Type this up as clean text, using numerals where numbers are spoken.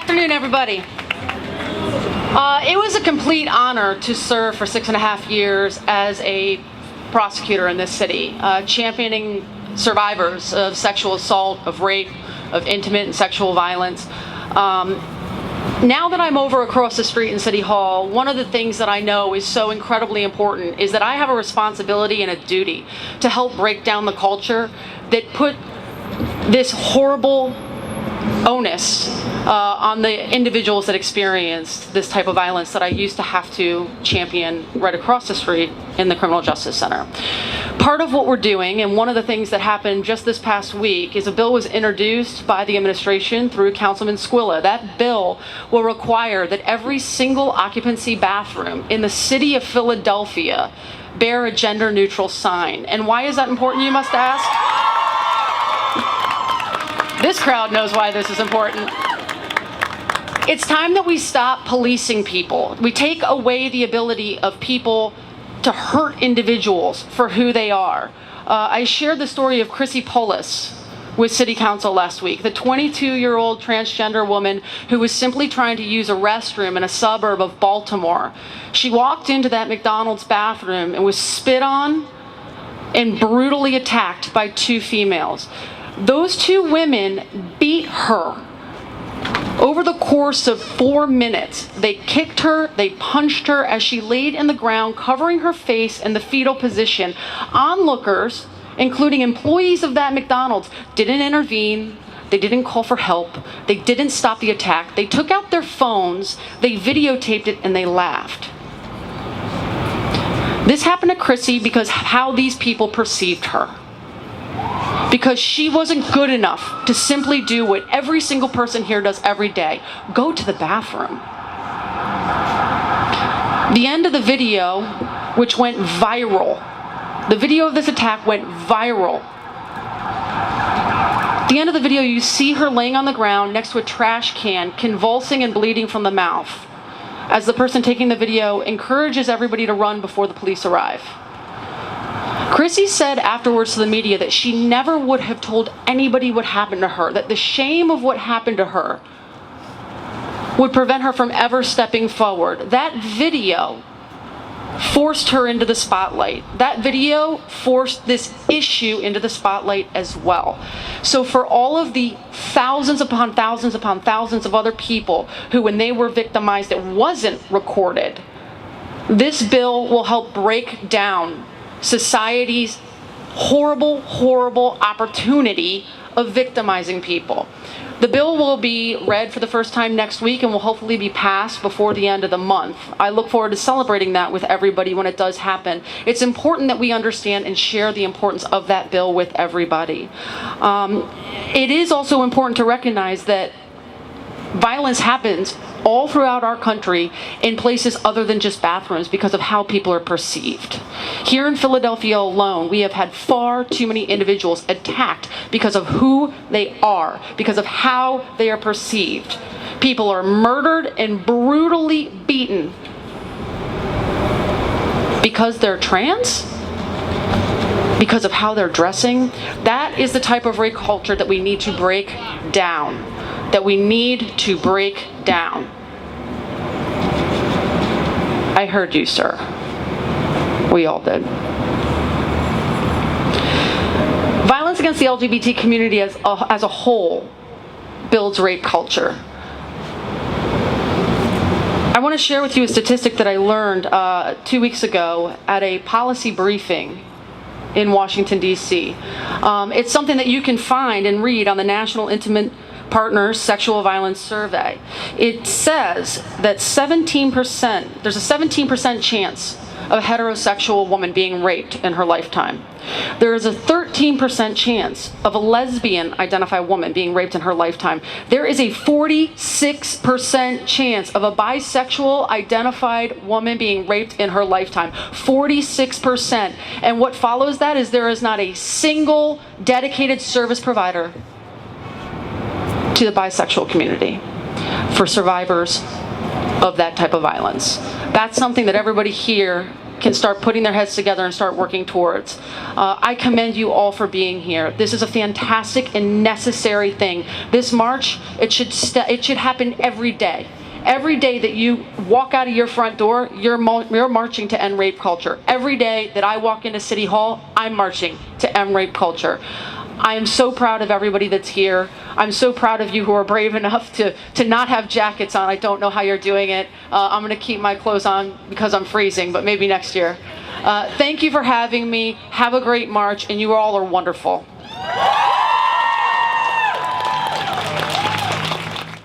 afternoon, everybody. It was a complete honor to serve for 6.5 years as a prosecutor in this city, championing survivors of sexual assault, of rape, of intimate and sexual violence. Now that I'm over across the street in City Hall, one of the things that I know is so incredibly important is that I have a responsibility and a duty to help break down the culture that put this horrible onus on the individuals that experienced this type of violence that I used to have to champion right across the street in the Criminal Justice Center. Part of what we're doing, and one of the things that happened just this past week, is a bill was introduced by the administration through Councilman Squilla. That bill will require that every single occupancy bathroom in the city of Philadelphia bear a gender-neutral sign. And why is that important, you must ask? This crowd knows why this is important. It's time that we stop policing people. We take away the ability of people to hurt individuals for who they are. I shared the story of Chrissys with City Council last week, the 22-year-old transgender woman who was simply trying to use a restroom in a suburb of Baltimore. She walked into that McDonald's bathroom and was spit on and brutally attacked by two females. Those two women beat her. Over the course of 4 minutes, they kicked her, they punched her as she laid in the ground, covering her face in the fetal position. Onlookers, including employees of that McDonald's, didn't intervene. They didn't call for help. They didn't stop the attack. They took out their phones, they videotaped it, and they laughed. This happened to Chrissy because of how these people perceived her. Because she wasn't good enough to simply do what every single person here does every day: go to the bathroom. The end of the video, which went viral, the video of this attack went viral. At the end of the video, you see her laying on the ground next to a trash can, convulsing and bleeding from the mouth, as the person taking the video encourages everybody to run before the police arrive. Chrissy said afterwards to the media that she never would have told anybody what happened to her, that the shame of what happened to her would prevent her from ever stepping forward. That video forced her into the spotlight. That video forced this issue into the spotlight as well. So for all of the thousands upon thousands upon thousands of other people who, when they were victimized, it wasn't recorded, this bill will help break down society's horrible, horrible opportunity of victimizing people. The bill will be read for the first time next week and will hopefully be passed before the end of the month. I look forward to celebrating that with everybody when it does happen. It's important that we understand and share the importance of that bill with everybody. It is also important to recognize that violence happens all throughout our country in places other than just bathrooms because of how people are perceived. Here in Philadelphia alone, we have had far too many individuals attacked because of who they are, because of how they are perceived. People are murdered and brutally beaten because they're trans, because of how they're dressing. That is the type of rape culture that we need to break down. That we need to break down. I heard you, sir. We all did. Violence against the LGBT community as a whole builds rape culture. I want to share with you a statistic that I learned 2 weeks ago at a policy briefing in Washington, D.C. It's something that you can find and read on the National Intimate Partners Sexual Violence Survey. It says that there's a 17% chance of a heterosexual woman being raped in her lifetime. There is a 13% chance of a lesbian identified woman being raped in her lifetime. There is a 46% chance of a bisexual identified woman being raped in her lifetime. 46%. And what follows that is there is not a single dedicated service provider to the bisexual community for survivors of that type of violence. That's something that everybody here can start putting their heads together and start working towards. I commend you all for being here. This is a fantastic and necessary thing. This march, it should happen every day. Every day that you walk out of your front door, you're marching to end rape culture. Every day that I walk into City Hall, I'm marching to end rape culture. I am so proud of everybody that's here. I'm so proud of you who are brave enough to not have jackets on. I don't know how you're doing it. I'm going to keep my clothes on because I'm freezing, but maybe next year. Thank you for having me. Have a great march, and you all are wonderful.